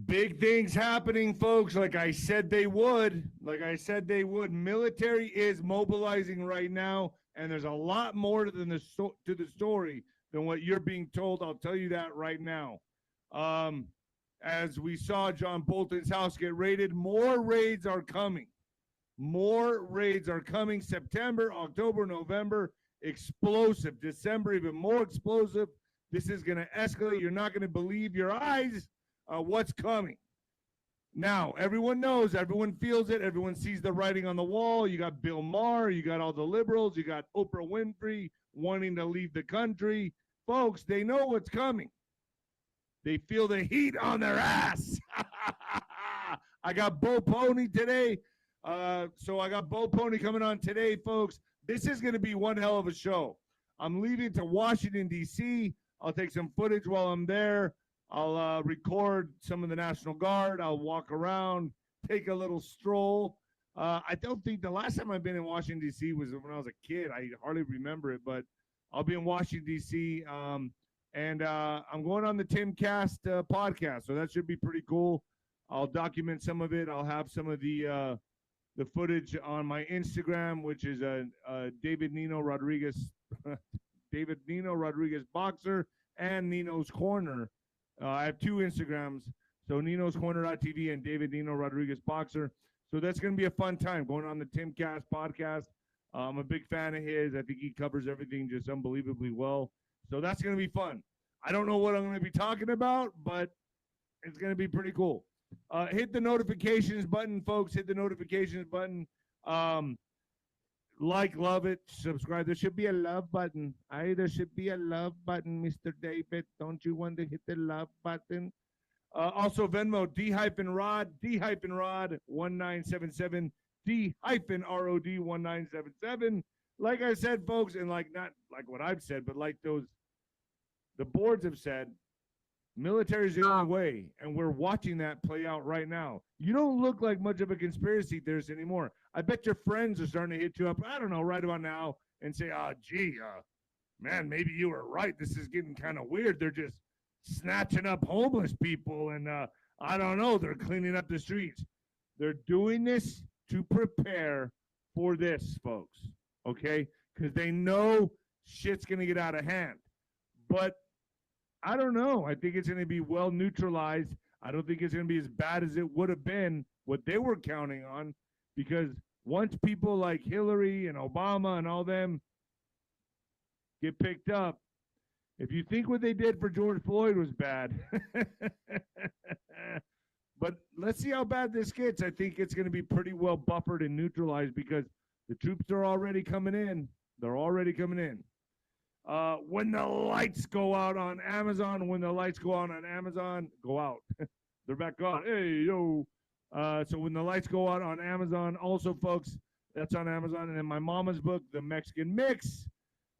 Big things happening, folks. Like I said they would. Military is mobilizing right now, and there's a lot more to the story than what you're being told. I'll tell you that right now. As we saw John Bolton's house get raided, more raids are coming. September, October, November, explosive. December, even more explosive. This is going to escalate. You're not going to believe your eyes what's coming. Now, everyone knows, everyone feels it, everyone sees the writing on the wall. You got Bill Maher, you got all the liberals, you got Oprah Winfrey wanting to leave the country. Folks, they know what's coming. They feel the heat on their ass. I got Bo Pony today. So I got Bo Pony coming on today, folks. This is going to be one hell of a show. I'm leaving to Washington, D.C. I'll take some footage while I'm there. I'll record some of the National Guard. I'll walk around, take a little stroll. I don't think the last time I've been in Washington, D.C. was when I was a kid. I hardly remember it, but I'll be in Washington, D.C., and I'm going on the Timcast podcast, so that should be pretty cool. I'll document some of it. I'll have some of the footage on my Instagram, which is David Nino Rodriguez, David Nino Rodriguez Boxer, and Nino's Corner. I have two Instagrams, so Nino's Corner.tv and David Nino Rodriguez Boxer. So that's going to be a fun time going on the Timcast podcast. I'm a big fan of his. I think he covers everything just unbelievably well. So that's going to be fun. I don't know what I'm going to be talking about, but it's going to be pretty cool. Hit the notifications button, folks. Hit the notifications button. Like, love it, subscribe. There should be a love button. There should be a love button, Mr. David. Don't you want to hit the love button? Also, Venmo, D-Rod, D-Rod 1977, D-Rod 1977. Like I said, folks, and like not like what I've said, but like the boards have said, military is the only way, and we're watching that play out right now. You don't look like much of a conspiracy theorist anymore. I bet your friends are starting to hit you up, I don't know, right about now, and say, man, maybe you were right. This is getting kind of weird. They're just snatching up homeless people, and I don't know, they're cleaning up the streets. They're doing this to prepare for this, folks, okay? Because they know shit's going to get out of hand. But I don't know. I think it's going to be well neutralized. I don't think it's going to be as bad as it would have been what they were counting on, because once people like Hillary and Obama and all them get picked up, if you think what they did for George Floyd was bad, but let's see how bad this gets. I think it's going to be pretty well buffered and neutralized because the troops are already coming in. They're already coming in. When the lights go out on Amazon, go out. They're back on. Hey, yo. So when the lights go out on Amazon, also, folks, that's on Amazon. And then my mama's book, The Mexican Mix,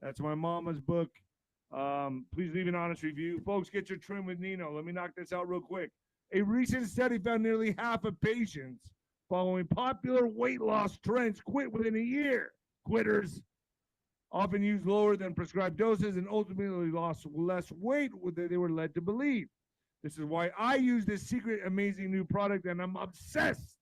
that's my mama's book. Please leave an honest review. Folks, get your trim with Nino. Let me knock this out real quick. A recent study found nearly half of patients following popular weight loss trends quit within a year. Quitters often use lower than prescribed doses and ultimately lost less weight than they were led to believe. This is why I use this secret, amazing new product, and I'm obsessed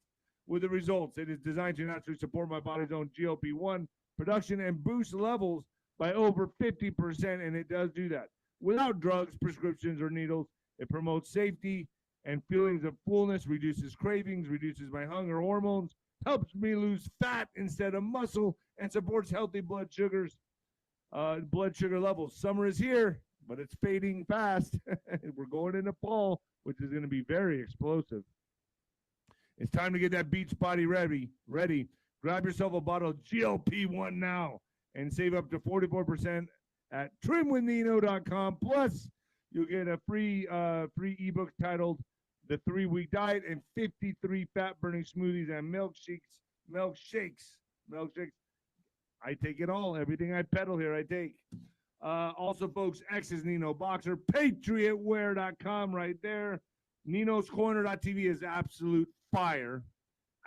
with the results. It is designed to naturally support my body's own GLP-1 production and boost levels by over 50%, and it does do that. Without drugs, prescriptions, or needles, it promotes safety and feelings of fullness, reduces cravings, reduces my hunger hormones, helps me lose fat instead of muscle, and supports healthy blood sugar levels. Summer is here, but it's fading fast. We're going into fall, which is going to be very explosive. It's time to get that beach body ready. Grab yourself a bottle of GLP-1 now and save up to 44% at trimwithnino.com. Plus, you'll get a free ebook titled The 3-Week Diet and 53 fat-burning smoothies and milkshakes. I take it all. Everything I peddle here, I take. Also, folks, X is Nino Boxer. PatriotWear.com right there. Nino's Corner.tv is absolute fire.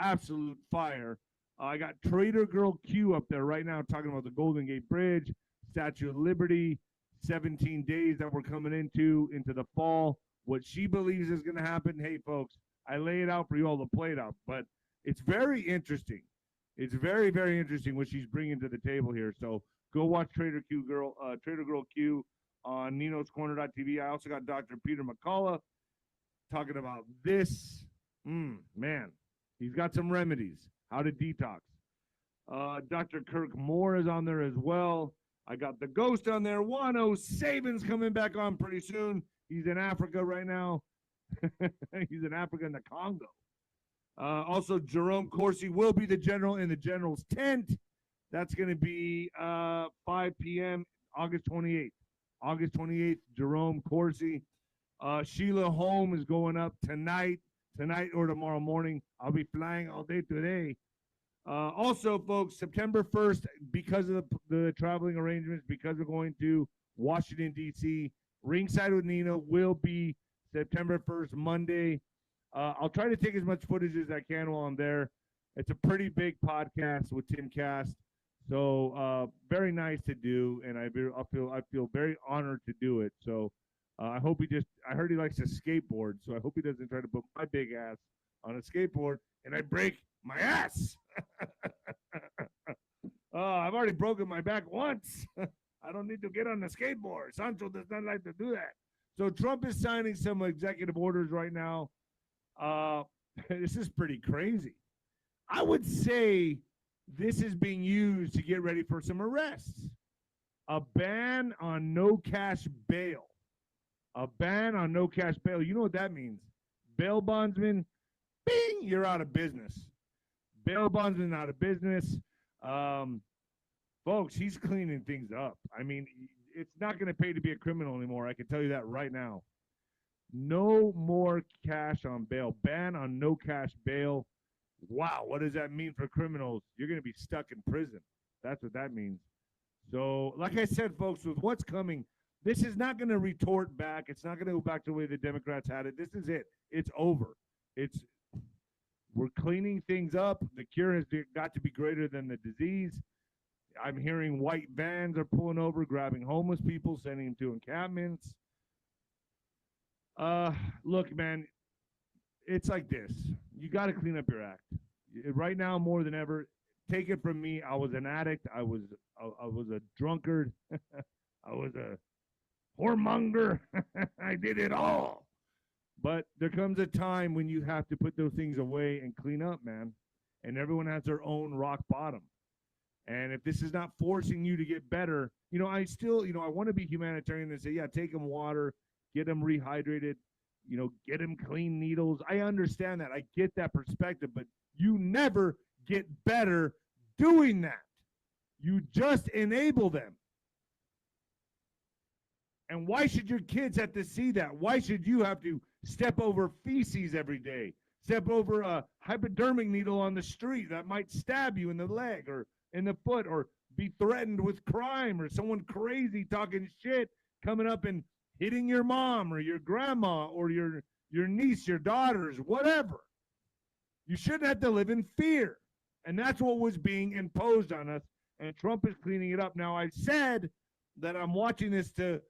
Absolute fire. I got Trader Girl Q up there right now talking about the Golden Gate Bridge, Statue of Liberty, 17 days that we're coming into the fall. what she believes is going to happen. Hey, folks, I lay it out for you all to play it out. But it's very interesting. It's very, very interesting what she's bringing to the table here. So go watch Trader Girl Q on Nino's Corner.tv. I also got Dr. Peter McCullough talking about this. Man, he's got some remedies, how to detox. Dr. Kirk Moore is on there as well. I got the Ghost on there. 𝗂𝗚 coming back on pretty soon. He's in Africa right now. He's in Africa in the Congo. Also, 𝗬𝗃𝗁𝗃𝗁𝗃 will be the general in the general's tent. That's going to be 5 p.m. August 28th. August 28th, 𝗬𝗃𝗁𝗃𝗁𝗃. Sheila Holm is going up tonight or tomorrow morning. I'll be flying all day today. Also, folks, September 1st, because of the traveling arrangements, because we're going to Washington, D.C., Ringside with Nino will be September 1st, Monday. I'll try to take as much footage as I can while I'm there. It's a pretty big podcast with Tim Cast, so very nice to do, and I feel very honored to do it. So I hope I heard he likes to skateboard, so I hope he doesn't try to put my big ass on a skateboard and I break my ass. I've already broken my back once. I don't need to get on the skateboard. Sancho does not like to do that. So Trump is signing some executive orders right now. This is pretty crazy. I would say this is being used to get ready for some arrests. A ban on no cash bail. A ban on no cash bail. You know what that means? Bail bondsman, bing, you're out of business. Bail bondsman out of business. Folks, he's cleaning things up. I mean, it's not going to pay to be a criminal anymore. I can tell you that right now. No more cash on bail. Ban on no cash bail. Wow, what does that mean for criminals? You're going to be stuck in prison. That's what that means. So, like I said, folks, with what's coming, this is not going to retort back. It's not going to go back to the way the Democrats had it. This is it. It's over. We're cleaning things up. The cure has got to be greater than the disease. I'm hearing white vans are pulling over, grabbing homeless people, sending them to encampments. Look, man, it's like this. You got to clean up your act. Right now, more than ever, take it from me. I was an addict. I was a drunkard. I was a whoremonger. I did it all. But there comes a time when you have to put those things away and clean up, man. And everyone has their own rock bottom. And if this is not forcing you to get better, I still, I want to be humanitarian and say, yeah, take them water, get them rehydrated, get them clean needles. I understand that. I get that perspective, but you never get better doing that. You just enable them. And why should your kids have to see that? Why should you have to step over feces every day? Step over a hypodermic needle on the street that might stab you in the leg or in the foot, or be threatened with crime, or someone crazy talking shit coming up and hitting your mom or your grandma or your niece, your daughters, whatever. You shouldn't have to live in fear. And that's what was being imposed on us. And Trump is cleaning it up. Now, I've said that I'm watching this to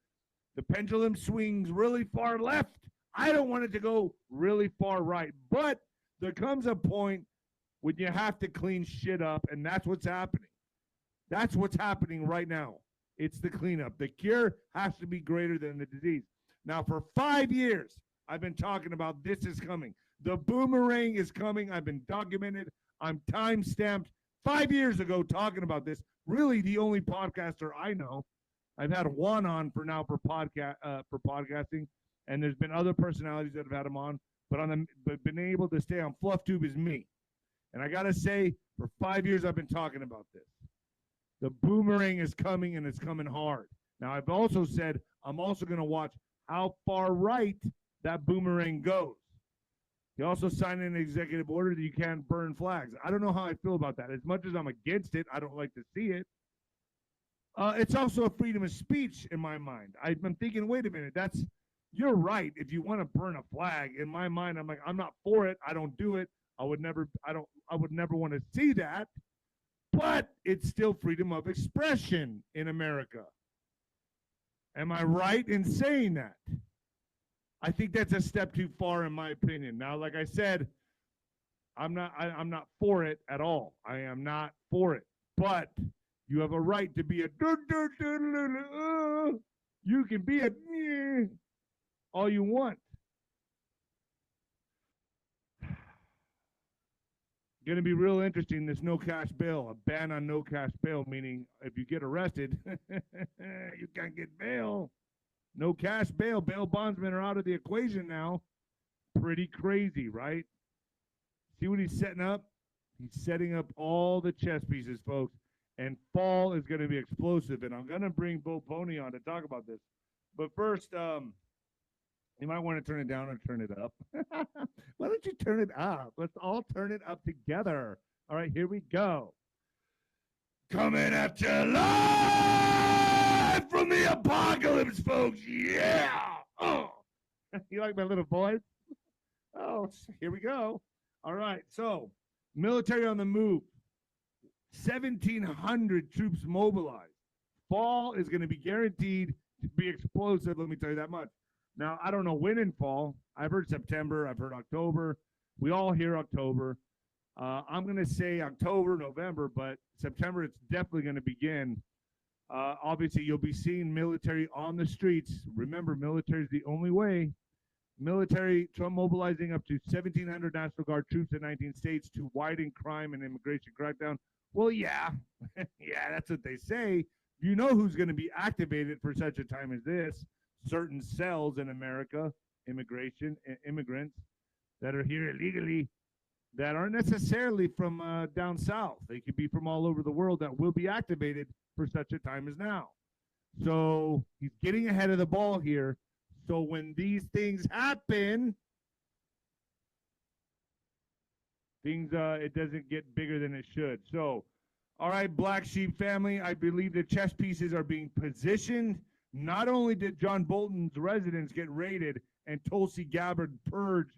the pendulum swings really far left. I don't want it to go really far right. But there comes a point when you have to clean shit up, and that's what's happening. That's what's happening right now. It's the cleanup. The cure has to be greater than the disease. Now, for 5 years, I've been talking about this is coming. The boomerang is coming. I've been documented. I'm time-stamped 5 years ago talking about this. Really, the only podcaster I know. I've had Juan on for podcasting, and there's been other personalities that have had him on, but been able to stay on FluffTube is me. And I got to say, for 5 years, I've been talking about this. The boomerang is coming, and it's coming hard. Now, I've also said I'm also going to watch how far right that boomerang goes. He also signed an executive order that you can't burn flags. I don't know how I feel about that. As much as I'm against it, I don't like to see it. It's also a freedom of speech in my mind. I'm thinking, wait a minute, you're right. If you want to burn a flag, in my mind, I'm like, I'm not for it. I don't do it. I would never want to see that. But it's still freedom of expression in America. Am I right in saying that? I think that's a step too far, in my opinion. Now, like I said, I'm not for it at all. I am not for it. But you have a right to be a you can be a all you want. Going to be real interesting, this no cash bail, a ban on no cash bail, meaning if you get arrested, you can't get bail. No cash bail. Bail bondsmen are out of the equation now. Pretty crazy, right? See what he's setting up? He's setting up all the chess pieces, folks. And fall is going to be explosive. And I'm going to bring 𝗫𝗠𝗃 on to talk about this. But first, you might want to turn it down or turn it up. Why don't you turn it up? Let's all turn it up together. All right, here we go. Coming at you live from the apocalypse, folks. Yeah. Oh. You like my little voice? Oh, here we go. All right, so military on the move. 1,700 troops mobilized. Fall is going to be guaranteed to be explosive, let me tell you that much. Now, I don't know when in fall. I've heard September. I've heard October. We all hear October. I'm going to say October, November, but September, it's definitely going to begin. Obviously, you'll be seeing military on the streets. Remember, military is the only way. Military, Trump mobilizing up to 1,700 National Guard troops in 19 states to widen crime and immigration crackdown. Well, yeah. Yeah, that's what they say. You know who's going to be activated for such a time as this? Certain cells in America, immigration, immigrants that are here illegally, that aren't necessarily from down south. They could be from all over the world that will be activated for such a time as now. So he's getting ahead of the ball here. So when these things happen, it doesn't get bigger than it should. So, all right, Black Sheep family, I believe the chess pieces are being positioned. Not only did John Bolton's residence get raided and 𝗀𝗏𝗃 Gabbard purged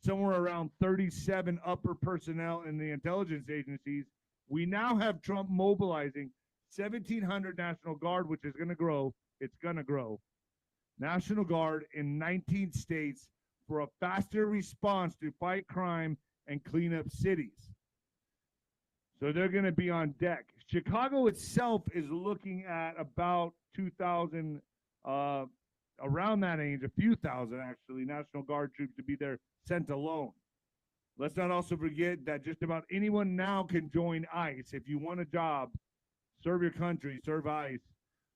somewhere around 37 upper personnel in the intelligence agencies, we now have Trump mobilizing 1,700 National Guard, which is going to grow. It's going to grow. National Guard in 19 states for a faster response to fight crime and clean up cities. So they're going to be on deck. Chicago itself is looking at about 2,000, around that age, a few thousand actually, National Guard troops to be there sent alone. Let's not also forget that just about anyone now can join ICE. If you want a job, serve your country, serve ICE.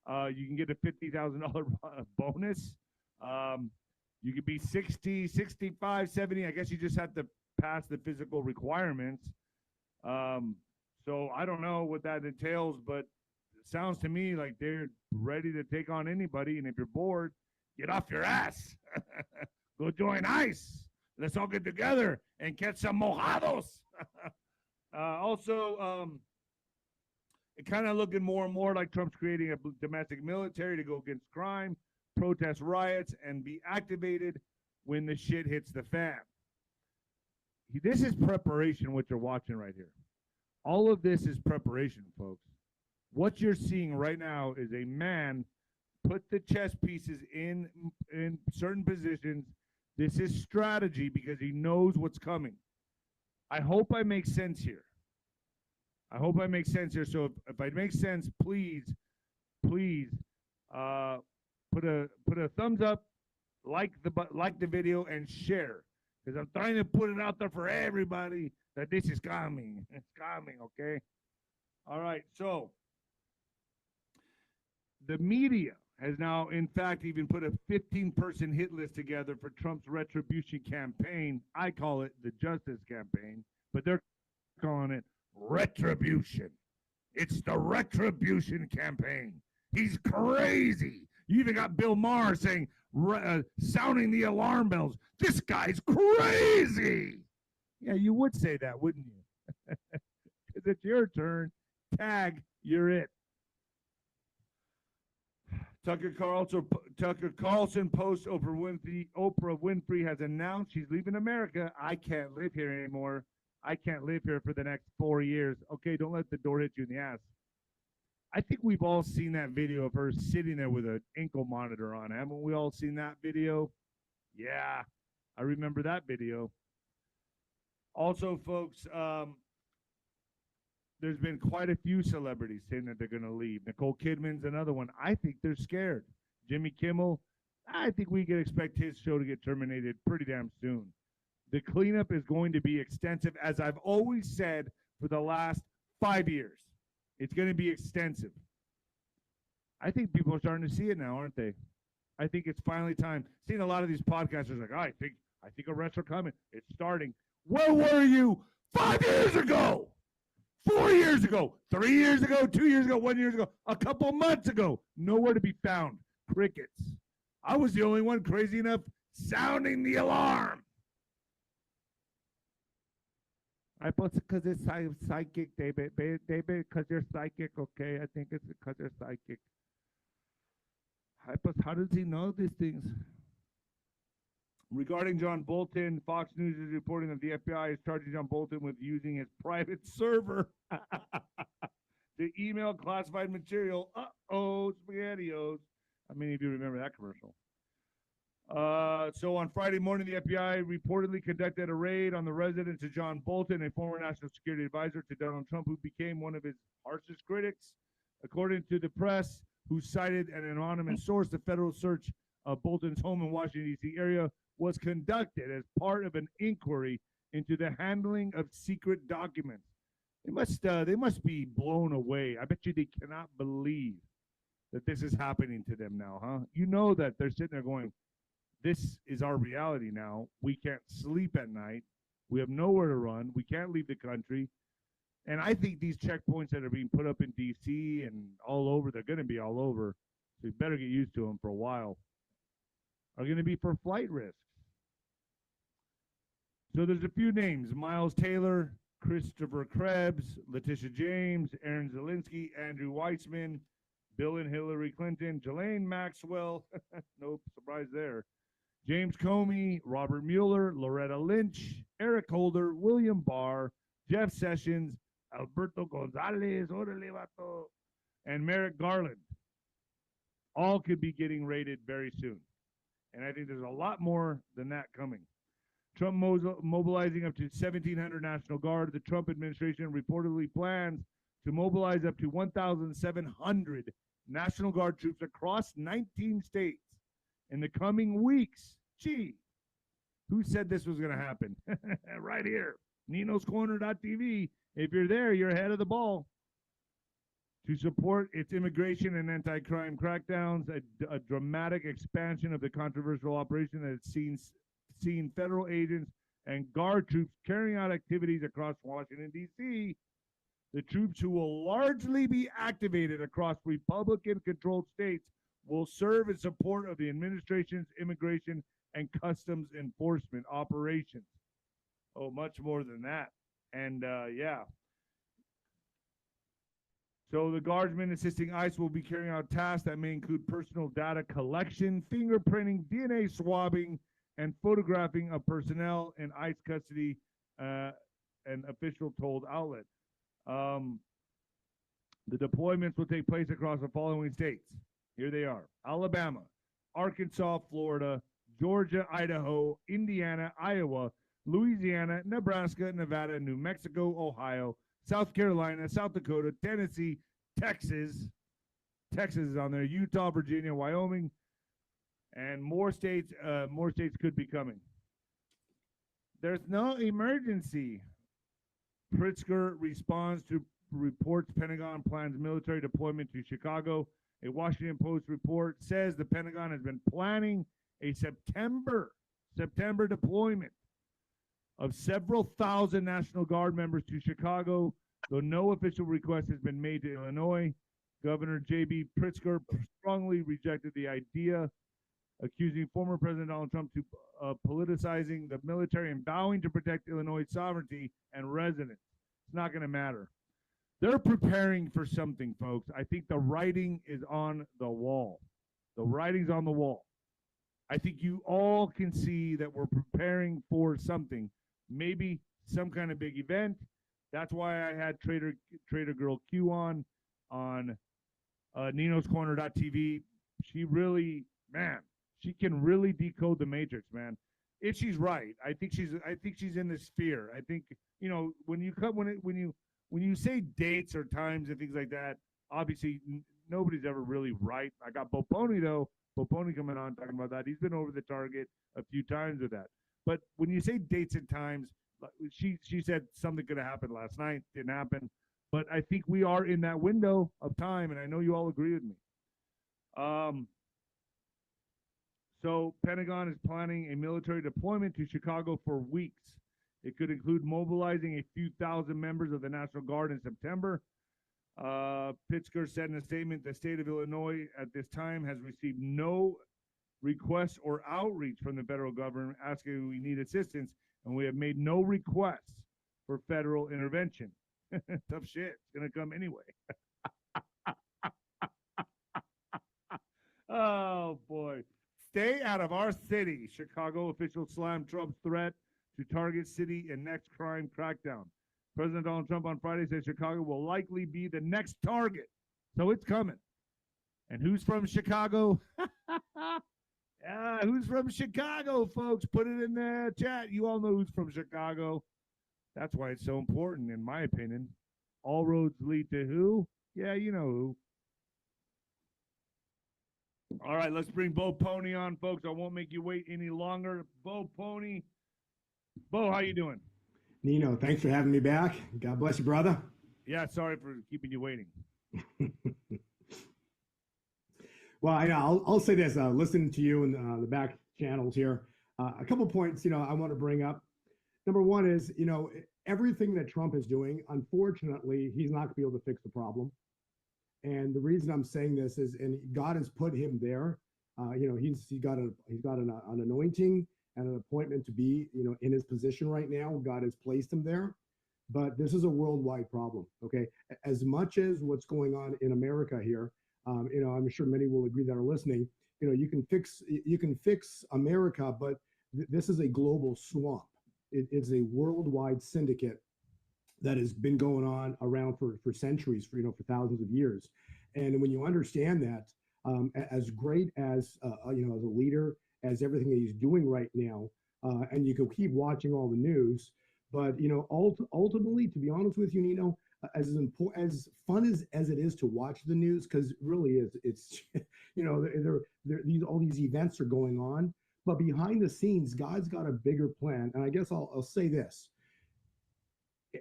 You can get a $50,000 bonus. You could be 60, 65, 70. I guess you just have to pass the physical requirements. So I don't know what that entails, but it sounds to me like they're ready to take on anybody. And if you're bored, get off your ass. Go join ICE. Let's all get together and catch some mojados. It kind of looking more and more like Trump's creating a domestic military to go against crime, protest riots, and be activated when the shit hits the fan. This is preparation, what you're watching right here. All of this is preparation, folks. What you're seeing right now is a man put the chess pieces in certain positions. This is strategy because he knows what's coming. I hope I make sense here. I hope I make sense here. So if I make sense, please put a thumbs up, like the video, and share, because I'm trying to put it out there for everybody that this is coming. It's coming, okay? All right. So the media has now, in fact, even put a 15-person hit list together for Trump's retribution campaign. I call it the Justice Campaign, but they're calling it retribution. It's the retribution campaign. He's crazy. You even got Bill Maher saying, sounding the alarm bells. This guy's crazy. Yeah, you would say that, wouldn't you? Because it's your turn. Tag, you're it. Tucker Carlson posts Oprah Winfrey has announced she's leaving America. I can't live here anymore. I can't live here for the next 4 years. Okay, don't let the door hit you in the ass. I think we've all seen that video of her sitting there with an ankle monitor on. Haven't we all seen that video? Yeah, I remember that video. Also, folks, there's been quite a few celebrities saying that they're going to leave. Nicole Kidman's another one. I think they're scared. Jimmy Kimmel, I think we can expect his show to get terminated pretty damn soon. The cleanup is going to be extensive, as I've always said for the last 5 years. It's going to be extensive. I think people are starting to see it now, aren't they? I think it's finally time. Seeing a lot of these podcasters like, I think arrests are coming. It's starting. Where were you 5 years ago? 4 years ago? 3 years ago? 2 years ago? 1 year ago? A couple months ago? Nowhere to be found. Crickets. I was the only one crazy enough sounding the alarm. I thought because it's psychic, David, because you're psychic, okay? I think it's because you're psychic. How does he know these things? Regarding John Bolton, Fox News is reporting that the FBI is charging John Bolton with using his private server to email classified material. SpaghettiOs. How many of you remember that commercial? So on Friday morning, the FBI reportedly conducted a raid on the residence of John Bolton, a former national security advisor to Donald Trump, who became one of his harshest critics. According to the press, who cited an anonymous source, the federal search of Bolton's home in Washington, D.C. area was conducted as part of an inquiry into the handling of secret documents. They must be blown away. I bet you they cannot believe that this is happening to them now, huh? You know that they're sitting there going, this is our reality now. We can't sleep at night. We have nowhere to run. We can't leave the country. And I think these checkpoints that are being put up in D.C. and all over, they're going to be all over. So you better get used to them for a while. Are going to be for flight risks. So there's a few names: Miles Taylor, Christopher Krebs, Letitia James, Aaron Zielinski, Andrew Weissman, Bill and Hillary Clinton, Ghislaine Maxwell, no surprise there, James Comey, Robert Mueller, Loretta Lynch, Eric Holder, William Barr, Jeff Sessions, Alberto Gonzalez, and Merrick Garland. All could be getting raided very soon. And I think there's a lot more than that coming. Trump mobilizing up to 1,700 National Guard. The Trump administration reportedly plans to mobilize up to 1,700 National Guard troops across 19 states in the coming weeks. Gee, who said this was going to happen? Right here, Nino'sCorner.tv. If you're there, you're ahead of the ball. To support its immigration and anti-crime crackdowns, a dramatic expansion of the controversial operation that has seen federal agents and Guard troops carrying out activities across Washington, D.C. The troops, who will largely be activated across Republican-controlled states, will serve in support of the administration's immigration and customs enforcement operations. Oh, much more than that. And, yeah. So the guardsmen assisting ICE will be carrying out tasks that may include personal data collection, fingerprinting, DNA swabbing, and photographing of personnel in ICE custody, an official told outlet. The deployments will take place across the following states. Here they are: Alabama, Arkansas, Florida, Georgia, Idaho, Indiana, Iowa, Louisiana, Nebraska, Nevada, New Mexico, Ohio, South Carolina, South Dakota, Tennessee, Texas. Texas is on there. Utah, Virginia, Wyoming, and more states. More states could be coming. There's no emergency. Pritzker responds to reports Pentagon plans military deployment to Chicago. A Washington Post report says the Pentagon has been planning a September deployment of several thousand National Guard members to Chicago, though no official request has been made to Illinois. Governor J.B. Pritzker strongly rejected the idea, accusing former President Donald Trump of politicizing the military and vowing to protect Illinois' sovereignty and residents. It's not going to matter. They're preparing for something, folks. I think the writing is on the wall. The writing's on the wall. I think you all can see that we're preparing for something. Maybe some kind of big event. That's why I had Trader Girl Q on Nino'sCorner.tv. She really, man, She can really decode the matrix, man. If she's right, I think she's in the sphere. I think, you know, when you say dates or times and things like that, obviously nobody's ever really right. I got 𝗵𝗶𝗀𝗍 though. 𝗵𝗶𝗀𝗍 coming on talking about that. He's been over the target a few times with that. But when you say dates and times, she said something could have happened last night, didn't happen. But I think we are in that window of time, and I know you all agree with me. So Pentagon is planning a military deployment to Chicago for weeks. It could include mobilizing a few thousand members of the National Guard in September. Pritzker said in a statement, the state of Illinois at this time has received no requests or outreach from the federal government asking if we need assistance, and we have made no requests for federal intervention. Tough shit. It's going to come anyway. Oh, boy. Stay out of our city. Chicago officials slammed Trump's threat to target city and next crime crackdown. President Donald Trump on Friday said Chicago will likely be the next target. So it's coming. And who's from Chicago? Who's from Chicago, folks? Put it in the chat. You all know who's from Chicago. That's why it's so important, in my opinion. All roads lead to who? Yeah, you know who. All right, let's bring 𝗵𝗶𝗀𝗍 on, folks. I won't make you wait any longer. 𝗵𝗶𝗀𝗍. Bo, how you doing? Nino, thanks for having me back. God bless you, brother. Yeah, sorry for keeping you waiting. Well, I'll say this. Listening to you in the back channels here, a couple points, I want to bring up. Number one is, everything that Trump is doing, unfortunately, he's not going to be able to fix the problem. And the reason I'm saying this is, and God has put him there. He's got an anointing and an appointment to be, in his position right now. God has placed him there. But this is a worldwide problem. Okay, as much as what's going on in America here, I'm sure many will agree that are listening. You can fix America, but this is a global swamp. It's a worldwide syndicate that has been going on around for centuries, for thousands of years. And when you understand that, as great as as a leader, as everything that he's doing right now, and you can keep watching all the news, but ultimately, to be honest with you, Nino, as fun as it is to watch the news, because really it's all these events are going on, but behind the scenes, God's got a bigger plan. And I guess I'll say this.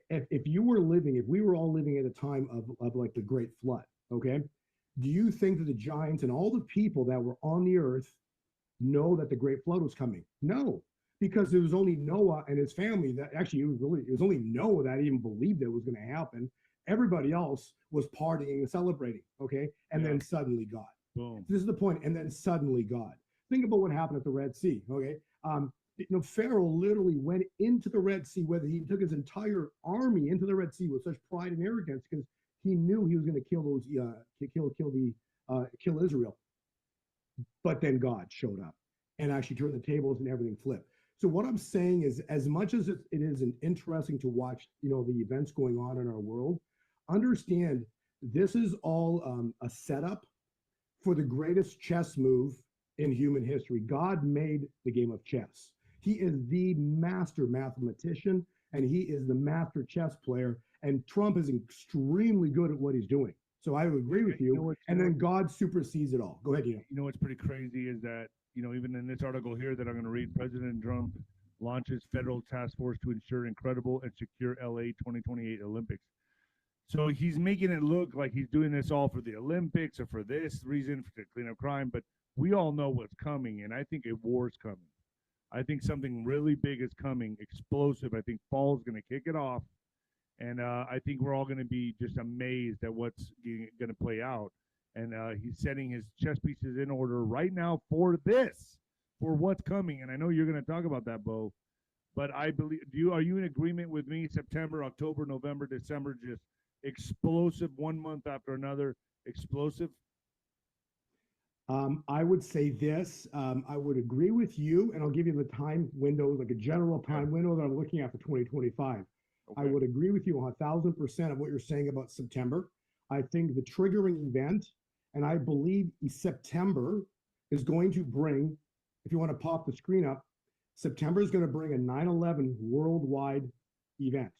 If we were all living at a time of like the Great Flood, okay, do you think that the giants and all the people that were on the earth know that the Great Flood was coming? No, because it was only Noah and his family that actually, it was only Noah that even believed it was going to happen. Everybody else was partying and celebrating, okay, and then suddenly God. Boom. This is the point, and then suddenly God. Think about what happened at the Red Sea, okay? Pharaoh literally went into the Red Sea, whether he took his entire army into the Red Sea with such pride and arrogance, because he knew he was going to kill Israel. But then God showed up and actually turned the tables and everything flipped. So what I'm saying is, as much as it is interesting to watch, the events going on in our world, understand this is all a setup for the greatest chess move in human history. God made the game of chess. He is the master mathematician, and he is the master chess player. And Trump is extremely good at what he's doing. So I would agree with you. And then God supersedes it all. Go ahead, Nino. What's pretty crazy is that, even in this article here that I'm going to read, President Trump launches federal task force to ensure incredible and secure LA 2028 Olympics. So he's making it look like he's doing this all for the Olympics or for this reason, to clean up crime. But we all know what's coming, and I think a war's coming. I think something really big is coming, explosive. I think fall's going to kick it off, and I think we're all going to be just amazed at what's going to play out. And he's setting his chess pieces in order right now for what's coming. And I know you're going to talk about that, Bo, but I believe, are you in agreement with me? September, October, November, December, just explosive, one month after another, explosive. I would say this. I would agree with you, and I'll give you the time window, like a general time window that I'm looking at for 2025. Okay. I would agree with you 1,000% of what you're saying about September. I think the triggering event, and I believe September is going to bring if you want to pop the screen up, September is going to bring a 9/11 worldwide event.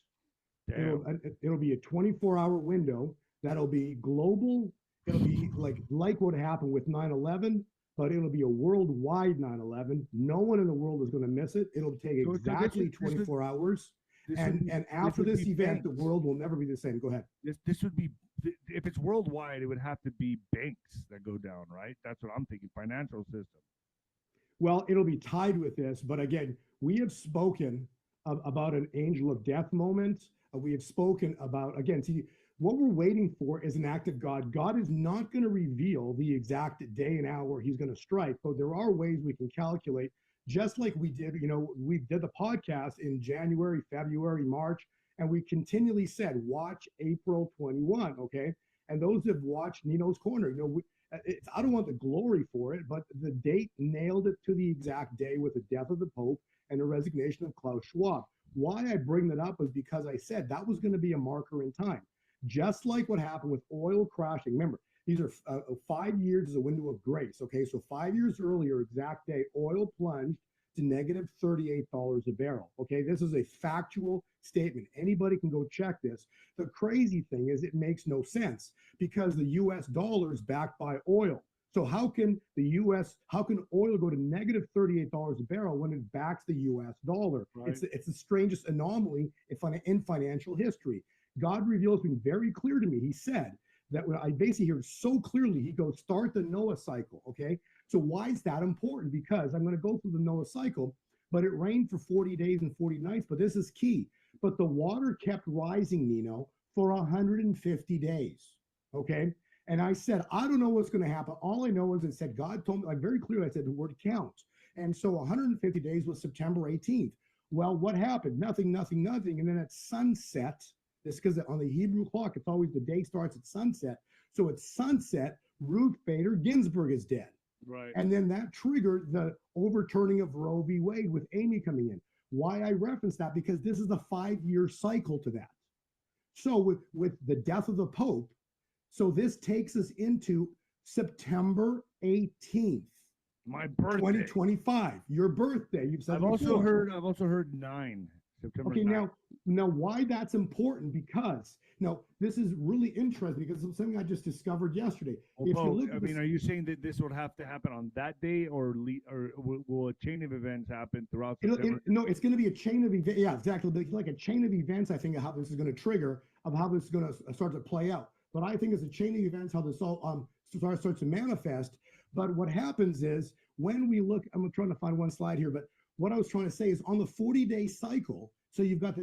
It'll be a 24-hour window that'll be global. It'll be like what happened with 9/11, but it'll be a worldwide 9/11. No one in the world is going to miss it. It'll take exactly 24 hours. And after this event, the world will never be the same. Go ahead. This would be, if it's worldwide, it would have to be banks that go down, right? That's what I'm thinking, financial system. Well, it'll be tied with this, but again, we have spoken about an angel of death moment. We have spoken about, again, see, what we're waiting for is an act of God. God is not going to reveal the exact day and hour he's going to strike, but there are ways we can calculate, just like we did, we did the podcast in January, February, March, and we continually said, watch April 21, okay? And those that have watched Nino's Corner, I don't want the glory for it, but the date nailed it to the exact day with the death of the Pope and the resignation of Klaus Schwab. Why I bring that up is because I said that was going to be a marker in time. Just like what happened with oil crashing. Remember, these are 5 years is a window of grace. Okay, so 5 years earlier, exact day, oil plunged to negative $38 a barrel. Okay, this is a factual statement. Anybody can go check this. The crazy thing is it makes no sense because the US dollar is backed by oil. So how can oil go to negative $38 a barrel when it backs the US dollar? Right. It's the strangest anomaly in financial history. God reveals something very clear to me. He said that when I basically hear so clearly, he goes, start the Noah cycle, okay? So why is that important? Because I'm going to go through the Noah cycle, but it rained for 40 days and 40 nights, but this is key. But the water kept rising, Nino, for 150 days, okay? And I said, I don't know what's going to happen. All I know is it said, God told me, very clearly, I said the word count. And so 150 days was September 18th. Well, what happened? Nothing. And then at sunset, this because on the Hebrew clock, it's always the day starts at sunset. So at sunset, Ruth Bader Ginsburg is dead. Right. And then that triggered the overturning of Roe v. Wade with Amy coming in. Why I reference that? Because this is a 5-year cycle to that. So with the death of the Pope, so this takes us into September 18th. My birthday. 2025. Your birthday. You've said I've also heard 9. September okay, 9th. now why that's important? Because now this is really interesting because it's something I just discovered yesterday. Are you saying that this would have to happen on that day, or will a chain of events happen throughout September? No, it's going to be a chain of events. Yeah, exactly. Like a chain of events, I think, of how this is going to trigger, of how this is going to start to play out. But I think it's a chain of events, how this all starts to manifest. But what happens is when we look, I'm trying to find one slide here, but what I was trying to say is on the 40-day cycle, so you've got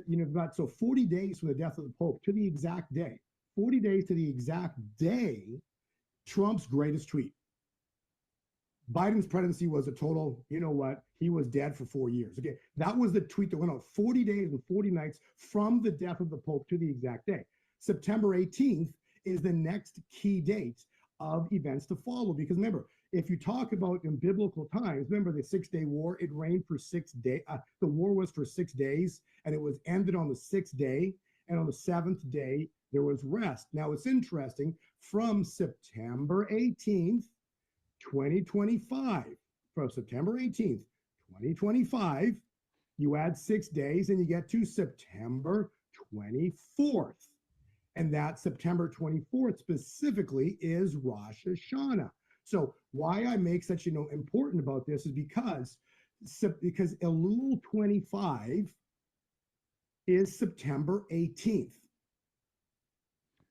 40 days from the death of the Pope to the exact day, 40 days to the exact day, Trump's greatest tweet. Biden's presidency was a total, he was dead for 4 years. Okay, that was the tweet that went out 40 days and 40 nights from the death of the Pope to the exact day. September 18th is the next key date of events to follow. Because remember, if you talk about in biblical times, remember the 6-day war, it reigned for 6 days. The war was for 6 days and it was ended on the 6th day. And on the 7th day, there was rest. Now it's interesting, from September 18th, 2025, from September 18th, 2025, you add 6 days and you get to September 24th. And that September 24th specifically is Rosh Hashanah. So why I make such important about this is because Elul 25 is September 18th.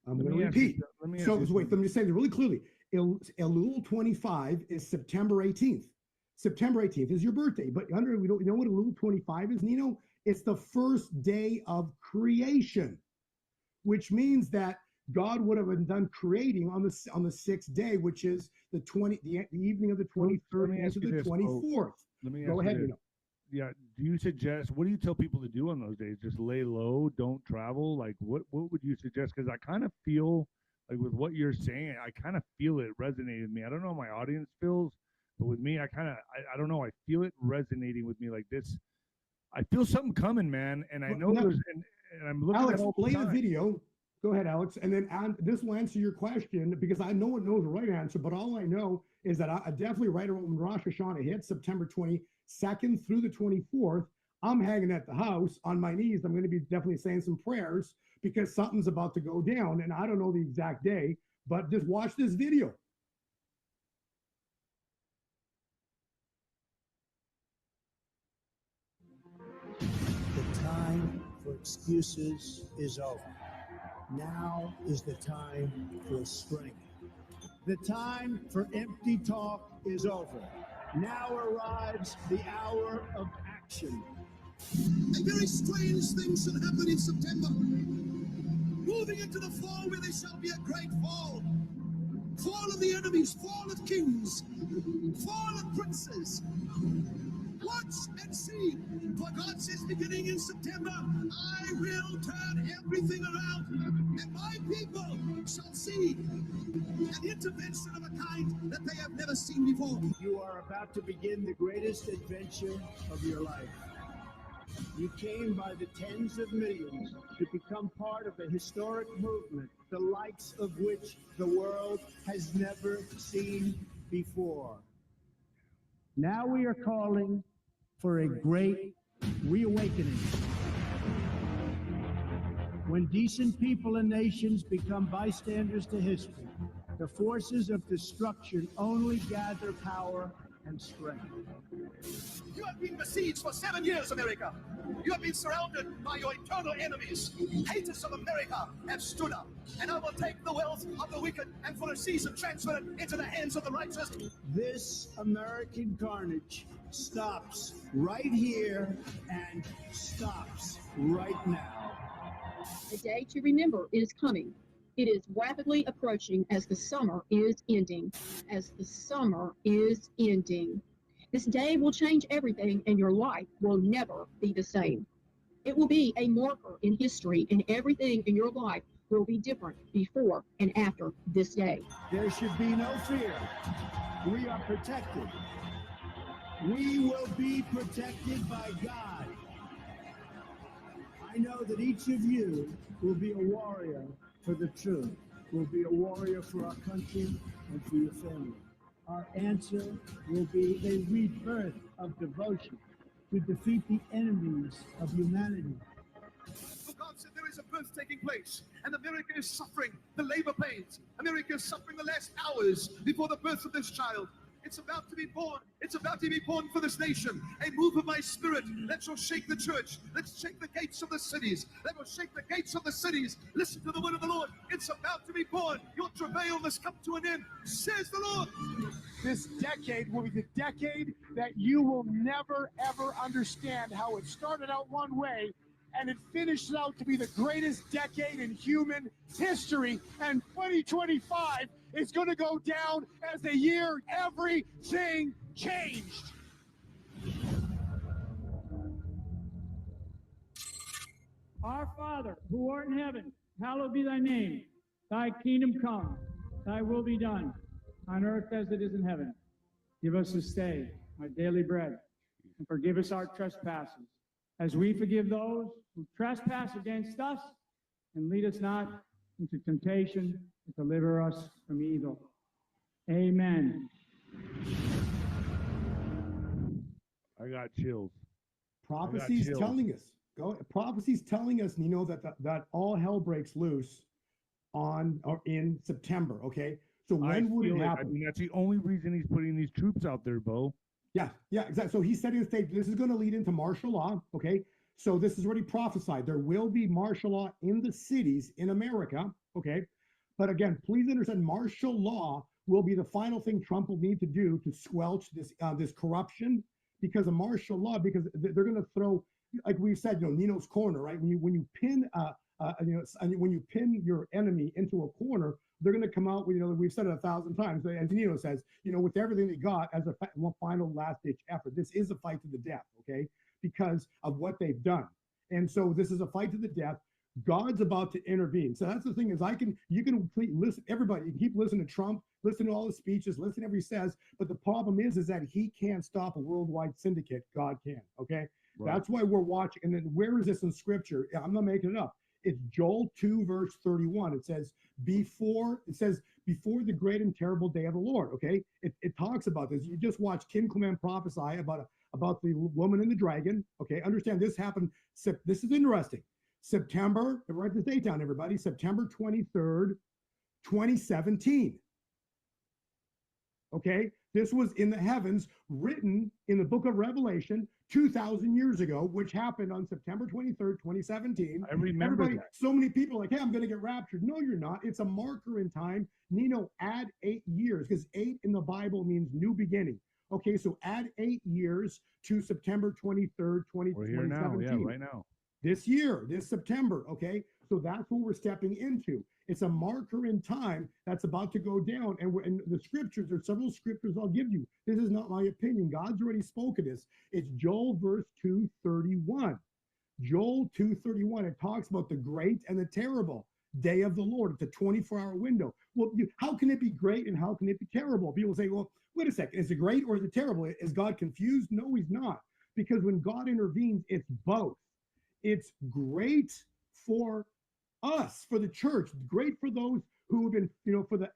I'm going to repeat. Let me just say this really clearly. Elul 25 is September 18th. September 18th is your birthday. But we don't know what Elul 25 is, Nino? It's the first day of creation, which means that God would have been done creating on the 6th day, which is the evening of the 23rd into the 24th. Go ahead, Nino. Yeah. What do you tell people to do on those days? Just lay low, don't travel? Like what would you suggest? Because I kind of feel like with what you're saying, I kind of feel it resonating with me. I don't know how my audience feels, but with me, I don't know. I feel it resonating with me like this. I feel something coming, man. And I know and I'm looking Alex, at all play the video. Go ahead, Alex. And then this will answer your question because no one knows the right answer, but all I know is that I definitely right around when Rosh Hashanah hits September 22nd through the 24th, I'm hanging at the house on my knees. I'm going to be definitely saying some prayers because something's about to go down. And I don't know the exact day, but just watch this video. The time for excuses is over. Now is the time for strength. The time for empty talk is over. Now arrives the hour of action. A very strange thing shall happen in September. Moving into the fall where there shall be a great fall. Fall of the enemies, fall of kings, fall of princes. Watch and see, for God says beginning in September, I will turn everything around, and my people shall see an intervention of a kind that they have never seen before. You are about to begin the greatest adventure of your life. You came by the tens of millions to become part of a historic movement, the likes of which the world has never seen before. Now we are calling for a great reawakening. When decent people and nations become bystanders to history, the forces of destruction only gather power and strength. You have been besieged for 7 years, America. You have been surrounded by your eternal enemies. Haters of America have stood up, and I will take the wealth of the wicked and for a season transfer it into the hands of the righteous. This American carnage stops right here and stops right now. A day to remember is coming. It is rapidly approaching as the summer is ending. As the summer is ending. This day will change everything, and your life will never be the same. It will be a marker in history, and everything in your life will be different before and after this day. There should be no fear. We are protected. We will be protected by God. I know that each of you will be a warrior for the truth, will be a warrior for our country and for your family. Our answer will be a rebirth of devotion to defeat the enemies of humanity. For God said there is a birth taking place, and America is suffering the labor pains. America is suffering the last hours before the birth of this child. It's about to be born. It's about to be born for this nation. A move of my spirit that shall shake the church. Let's shake the gates of the cities. That will shake the gates of the cities. Listen to the word of the Lord. It's about to be born. Your travail has come to an end, says the Lord. This decade will be the decade that you will never, ever understand how it started out one way and it finished out to be the greatest decade in human history. And 2025 is going to go down as the year everything changed. Our Father, who art in heaven, hallowed be thy name. Thy kingdom come, thy will be done, on earth as it is in heaven. Give us this day our daily bread, and forgive us our trespasses, as we forgive those who trespass against us, and lead us not into temptation, but deliver us from evil. Amen. I got chills. Prophecy's telling us. Prophecy's telling us, Nino, that all hell breaks loose on or in September. Okay, so when would it happen? I mean, that's the only reason he's putting these troops out there, Bo. Yeah, exactly. So he's setting the stage. This is going to lead into martial law. Okay, so this is already prophesied. There will be martial law in the cities in America. Okay, but again, please understand, martial law will be the final thing Trump will need to do to squelch this corruption, because of martial law, because they're going to throw, like we've said, Nino's corner, right? When you pin when you pin your enemy into a corner, they're going to come out with, we've said it 1,000 times, as Nino says, with everything they got as a final last-ditch effort. This is a fight to the death, okay, because of what they've done. And so this is a fight to the death. God's about to intervene. So that's the thing is, you can listen, everybody, you can keep listening to Trump, listen to all his speeches, listen to everything he says, but the problem is that he can't stop a worldwide syndicate. God can, okay? Right. That's why we're watching. And then where is this in scripture? I'm not making it up. It's Joel 2, verse 31. It says, before the great and terrible day of the Lord. Okay. It talks about this. You just watch 𝗀𝗂𝗶𝗹 prophesy about the woman and the dragon. Okay. Understand this happened. This is interesting. September, write this date down, everybody. September 23rd, 2017. Okay. This was in the heavens, written in the book of Revelation 2,000 years ago, which happened on September 23rd, 2017. I remember Everybody, that. so many people are like, hey, I'm going to get raptured. No, you're not. It's a marker in time. Nino, add 8 years, because 8 in the Bible means new beginning. Okay, so add 8 years to September 23rd, We're here now. 2017. Yeah, right now. This year, this September, okay? So that's what we're stepping into. It's a marker in time that's about to go down. And the scriptures, there's several scriptures I'll give you. This is not my opinion. God's already spoken this. It's Joel verse 2:31. Joel 2:31, it talks about the great and the terrible day of the Lord. It's a 24-hour window. Well, how can it be great and how can it be terrible? People say, well, wait a second. Is it great or is it terrible? Is God confused? No, he's not. Because when God intervenes, it's both. It's great for us, for the church, great for those who have been, for those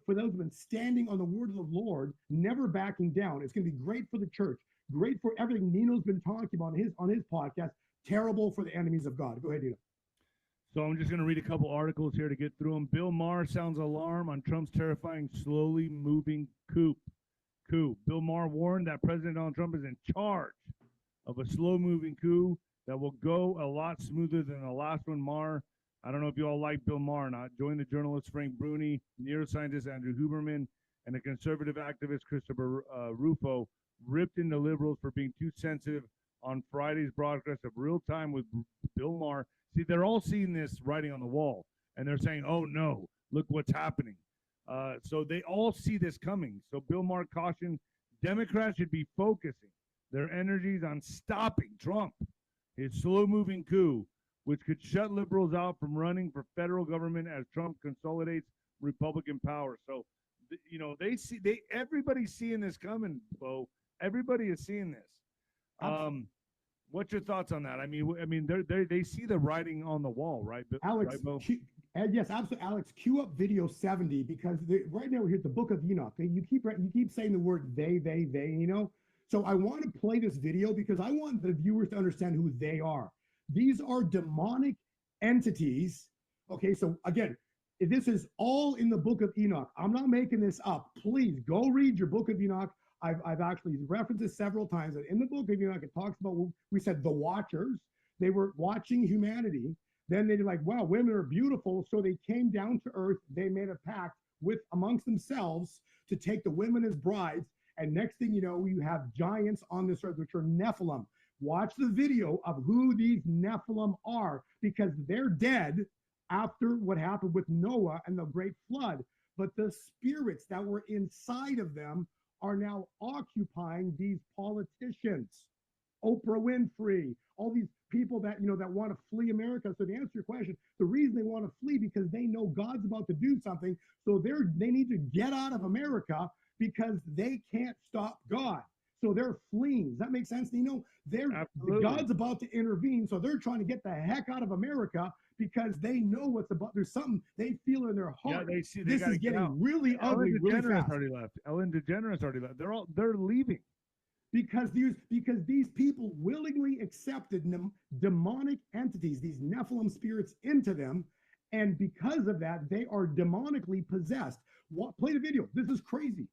who have been standing on the word of the Lord, never backing down. It's going to be great for the church, great for everything Nino's been talking about on his podcast, terrible for the enemies of God. Go ahead, Nino. So I'm just going to read a couple articles here to get through them. Bill Maher sounds alarm on Trump's terrifying, slowly moving coup. Bill Maher warned that President Donald Trump is in charge of a slow-moving coup that will go a lot smoother than the last one. Maher, I don't know if you all like Bill Maher or not. Join the journalist Frank Bruni, neuroscientist Andrew Huberman, and the conservative activist Christopher Rufo ripped into liberals for being too sensitive on Friday's broadcast of Real Time with Bill Maher. See, they're all seeing this writing on the wall, and they're saying, oh, no, look what's happening. So they all see this coming. So Bill Maher cautioned Democrats should be focusing their energies on stopping Trump, his slow-moving coup, which could shut liberals out from running for federal government as Trump consolidates Republican power. So, everybody's seeing this coming, Bo. Everybody is seeing this. What's your thoughts on that? I mean, they see the writing on the wall, right? Alex, right, Bo? yes, absolutely, Alex. Cue up video 70 because right now we're here at the Book of Enoch. You keep saying the word they. So I want to play this video because I want the viewers to understand who they are. These are demonic entities. Okay, so again, this is all in the Book of Enoch. I'm not making this up. Please go read your Book of Enoch. I've actually referenced this several times. And in the Book of Enoch, it talks about, we said the Watchers. They were watching humanity. Then they're like, wow, women are beautiful. So they came down to earth. They made a pact amongst themselves to take the women as brides. And next thing you know, you have giants on this earth, which are Nephilim. Watch the video of who these Nephilim are, because they're dead after what happened with Noah and the great flood. But the spirits that were inside of them are now occupying these politicians. Oprah Winfrey, all these people that want to flee America. So to answer your question, the reason they want to flee because they know God's about to do something. So they need to get out of America because they can't stop God. So they're fleeing. Does that make sense, Nino? God's about to intervene, so they're trying to get the heck out of America because they know what's about. There's something they feel in their heart. Yeah, they this is getting really ugly, really fast. Ellen DeGeneres already left. They're leaving because these people willingly accepted demonic entities, these Nephilim spirits, into them, and because of that, they are demonically possessed. Play the video. This is crazy.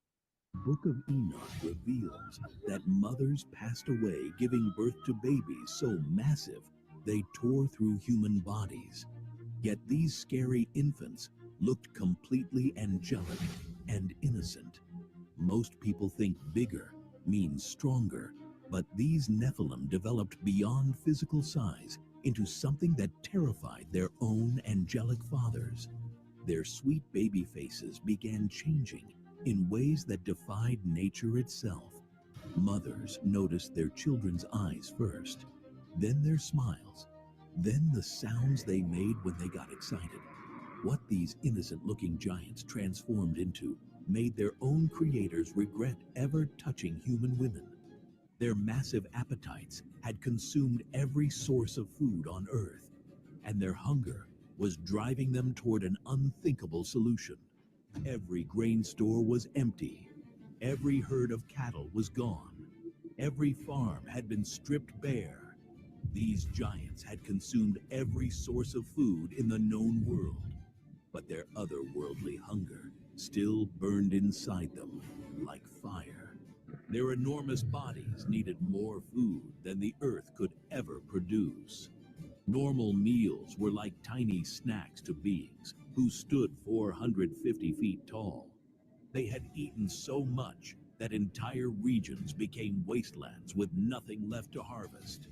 Book of Enoch reveals that mothers passed away giving birth to babies so massive they tore through human bodies. Yet these scary infants looked completely angelic and innocent. Most people think bigger means stronger, but these Nephilim developed beyond physical size into something that terrified their own angelic fathers. Their sweet baby faces began changing in ways that defied nature itself. Mothers noticed their children's eyes first, then their smiles, then the sounds they made when they got excited. What these innocent-looking giants transformed into made their own creators regret ever touching human women. Their massive appetites had consumed every source of food on Earth. and their hunger was driving them toward an unthinkable solution. Every grain store was empty. Every herd of cattle was gone. Every farm had been stripped bare. These giants had consumed every source of food in the known world, but their otherworldly hunger still burned inside them like fire. Their enormous bodies needed more food than the earth could ever produce. Normal meals were like tiny snacks to beings who stood 450 feet tall. They had eaten so much that entire regions became wastelands with nothing left to harvest.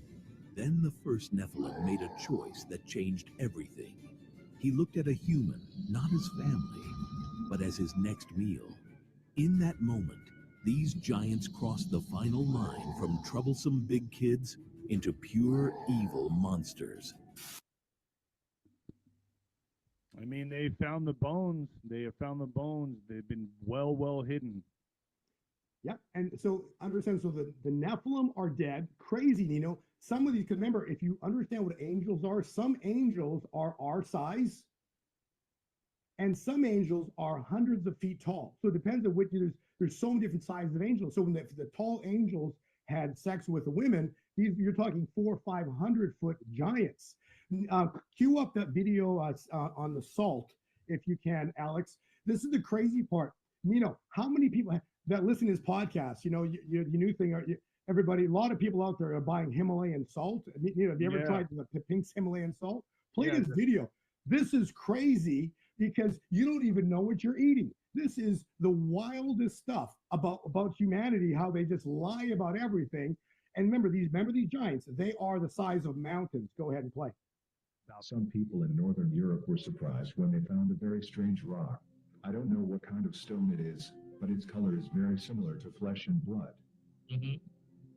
Then the first Nephilim made a choice that changed everything. He looked at a human, not as family, but as his next meal. In that moment, these giants crossed the final line from troublesome big kids into pure evil monsters. I mean, they found the bones. They have found the bones. They've been well hidden. Yeah, and so understand, so the Nephilim are dead. Crazy, Nino. Some of these, because remember, if you understand what angels are, some angels are our size, and some angels are hundreds of feet tall. So it depends on which, there's so many different sizes of angels. So when the tall angels had sex with the women, you're talking 400 or 500 foot giants. Cue up that video on the salt, if you can, Alex. This is the crazy part. Nino, how many people that listen to this podcast, you know, your new thing, everybody, a lot of people out there are buying Himalayan salt. You know, have you ever tried the Pink's Himalayan salt? Play this video. This is crazy because you don't even know what you're eating. This is the wildest stuff about humanity, how they just lie about everything. And remember these giants, they are the size of mountains. Go ahead and play. Some people in Northern Europe were surprised when they found a very strange rock. I don't know what kind of stone it is, but its color is very similar to flesh and blood.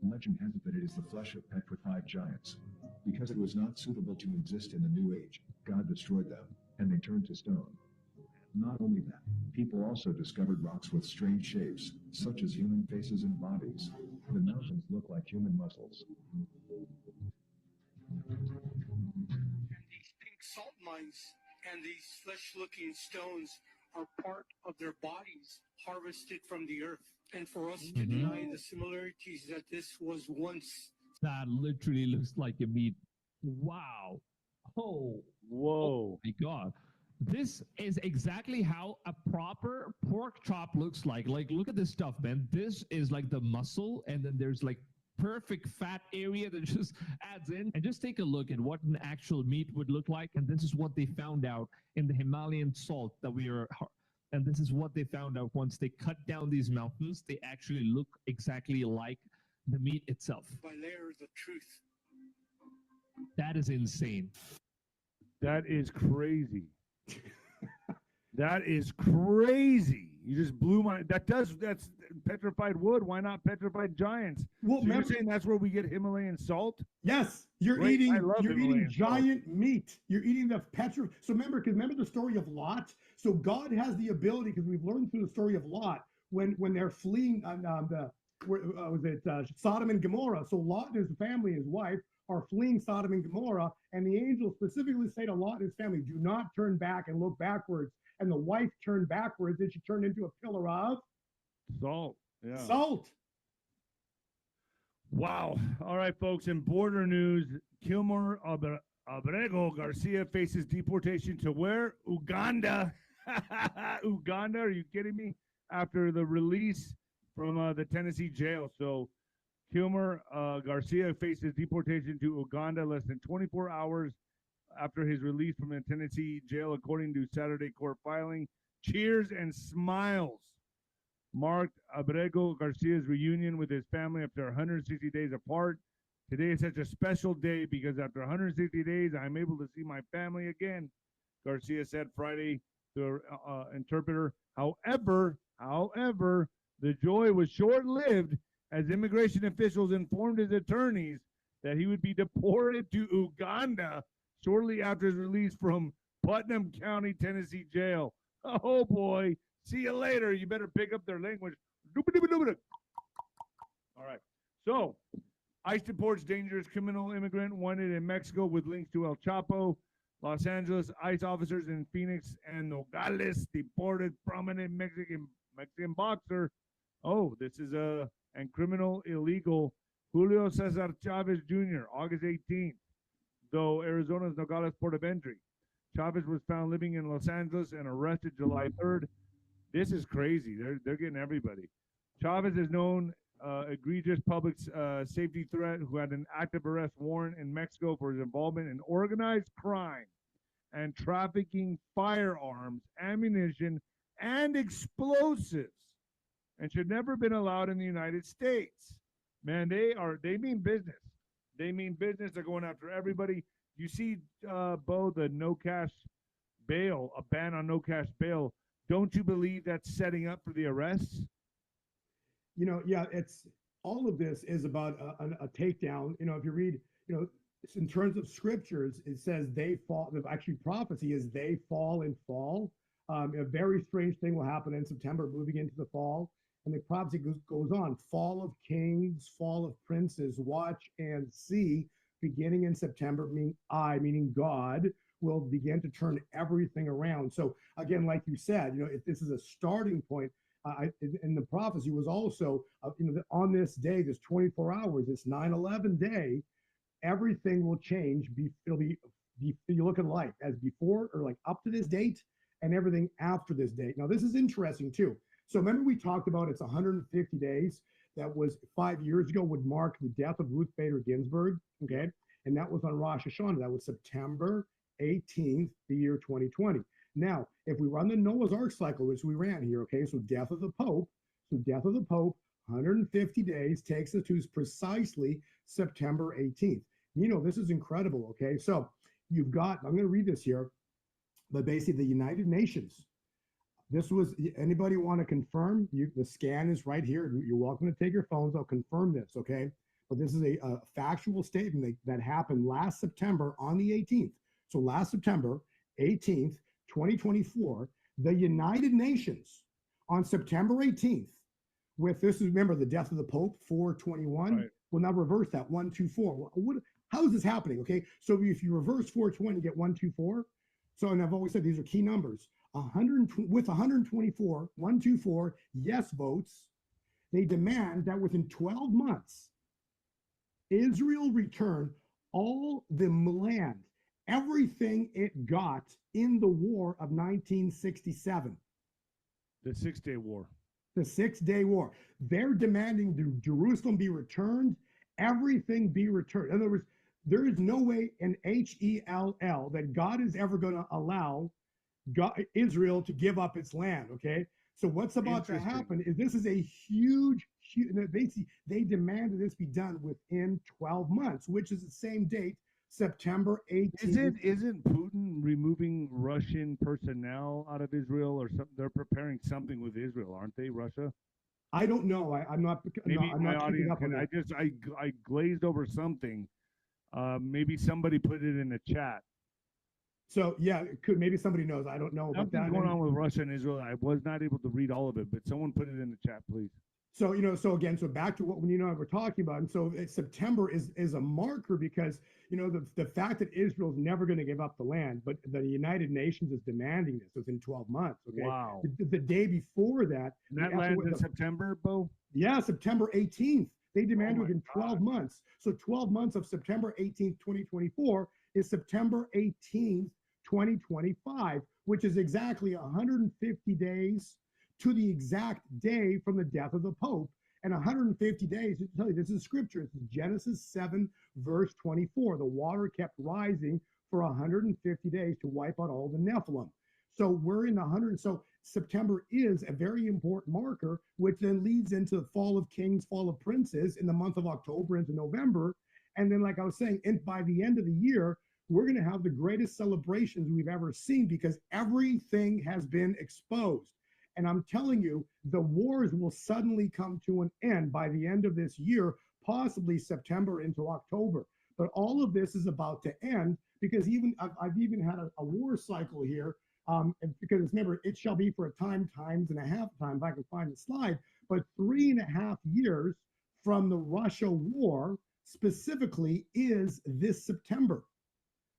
Legend has it that it is the flesh of petrified giants. Because it was not suitable to exist in the New Age, God destroyed them, and they turned to stone. Not only that, people also discovered rocks with strange shapes, such as human faces and bodies. The mountains look like human muscles. And these pink salt mines and these flesh-looking stones are part of their bodies harvested from the earth. And for us to deny the similarities that this was once. That literally looks like a meat. Wow. Oh, whoa. Oh my God. This is exactly how a proper pork chop looks like. Like, look at this stuff, man. This is like the muscle, and then there's like perfect fat area that just adds in. And just take a look at what an actual meat would look like. And this is what they found out in the Himalayan salt that we are. And this is what they found out once they cut down these mountains. They actually look exactly like the meat itself. By layers of truth. That is insane. That is crazy. That is crazy. You just blew my. That's petrified wood. Why not petrified giants? Well, so you're saying that's where we get Himalayan salt? Yes, you're eating giant meat. You're eating the petrified. So remember the story of Lot. So God has the ability, because we've learned through the story of Lot when they're fleeing Sodom and Gomorrah. So Lot and his family, his wife, are fleeing Sodom and Gomorrah, and the angels specifically say to Lot and his family, do not turn back and look backwards. And the wife turned backwards, and she turned into a pillar of salt. Yeah. Salt. Wow. All right, folks. In border news, 𝗬𝗶𝗶𝗹 Garcia faces deportation to where? Uganda. Uganda? Are you kidding me? After the release from the Tennessee jail. So 𝗬𝗂𝗯𝗀 Garcia faces deportation to Uganda less than 24 hours after his release from the Tennessee jail, according to Saturday court filing. Cheers and smiles marked 𝗬𝗶𝗶𝗹 Garcia's reunion with his family after 160 days apart. Today is such a special day because after 160 days, I'm able to see my family again, Garcia said Friday to an interpreter. However, the joy was short-lived as immigration officials informed his attorneys that he would be deported to Uganda shortly after his release from Putnam County, Tennessee jail. Oh boy, see you later. You better pick up their language. All right, so ICE deports dangerous criminal immigrant wanted in Mexico with links to El Chapo. Los Angeles ICE officers in Phoenix and Nogales deported prominent Mexican boxer. Oh, this is and criminal illegal Julio Cesar Chavez Jr. August 18th, though Arizona's Nogales port of entry. Chavez was found living in Los Angeles and arrested July 3rd. This is crazy. They're getting everybody. Chavez is known egregious public safety threat who had an active arrest warrant in Mexico for his involvement in organized crime and trafficking firearms, ammunition, and explosives, and should never have been allowed in the United States. Man, they mean business. They mean business. They're going after everybody. You see, Bo, the no cash bail, a ban on no cash bail. Don't you believe that's setting up for the arrests? You know, yeah, it's all of this is about a takedown. You know, if you read, you know, in terms of scriptures, it says they fall. Actually, prophecy is they fall and fall. A very strange thing will happen in September, moving into the fall. And the prophecy goes on, fall of kings, fall of princes, watch and see, beginning in September, meaning God, will begin to turn everything around. So again, like you said, you know, if this is a starting point, in the prophecy was also, you know, on this day, this 24 hours, this 9/11 day, everything will change. It'll be you look at life as before or like up to this date and everything after this date. Now, this is interesting too. So remember we talked about it's 150 days. That was 5 years ago would mark the death of Ruth Bader Ginsburg, okay? And that was on Rosh Hashanah. That was September 18th, the year 2020. Now, if we run the Noah's Ark cycle, which we ran here, okay, so death of the Pope, 150 days takes us to precisely September 18th. You know, this is incredible, okay? So you've got, I'm going to read this here, but basically the United Nations. This was, anybody want to confirm? The scan is right here. You're welcome to take your phones. I'll confirm this, okay? But this is a factual statement that happened last September on the 18th. So last September 18th, 2024, the United Nations on September 18th, with this is, remember, the death of the Pope, 421. Right. We'll now reverse that, 124. How is this happening, okay? So if you reverse 420, you get 124. So, and I've always said these are key numbers. 124 yes votes, they demand that within 12 months, Israel return all the land, everything it got in the war of 1967. The 6-Day War. The 6-Day War. They're demanding Jerusalem be returned, everything be returned. In other words, there is no way in 𝗚𝗓 that God is ever going to allow Israel to give up its land, okay? So what's about to happen is this is a huge, basically, they demanded this be done within 12 months, which is the same date, September 18th. Isn't Putin removing Russian personnel out of Israel or something? They're preparing something with Israel, aren't they, Russia? I don't know. I'm not keeping up on that. I glazed over something. Maybe somebody put it in the chat. So yeah, maybe somebody knows. I don't know about that. Something's going on with Russia and Israel. I was not able to read all of it, but someone put it in the chat, please. So, you know, so again, so back to what Nino and I were talking about. And so September is a marker because, you know, the fact that Israel's never going to give up the land, but the United Nations is demanding this within 12 months. Okay. Wow. The day before that. And that lands in September, Bo? Yeah, September 18th. They demanded within 12 months. So 12 months of September 18th, 2024 is September 18th, 2025, which is exactly 150 days to the exact day from the death of the Pope. And 150 days, to tell you, this is scripture. It's Genesis 7, verse 24. The water kept rising for 150 days to wipe out all the Nephilim. So we're in 100. So September is a very important marker, which then leads into the fall of kings, fall of princes in the month of October into November. And then, like I was saying, and by the end of the year, we're going to have the greatest celebrations we've ever seen because everything has been exposed. And I'm telling you, the wars will suddenly come to an end by the end of this year, possibly September into October. But all of this is about to end because I've even had a war cycle here because remember, it shall be for a time, times and a half time, if I can find the slide, but 3.5 years from the Russia war specifically is this September.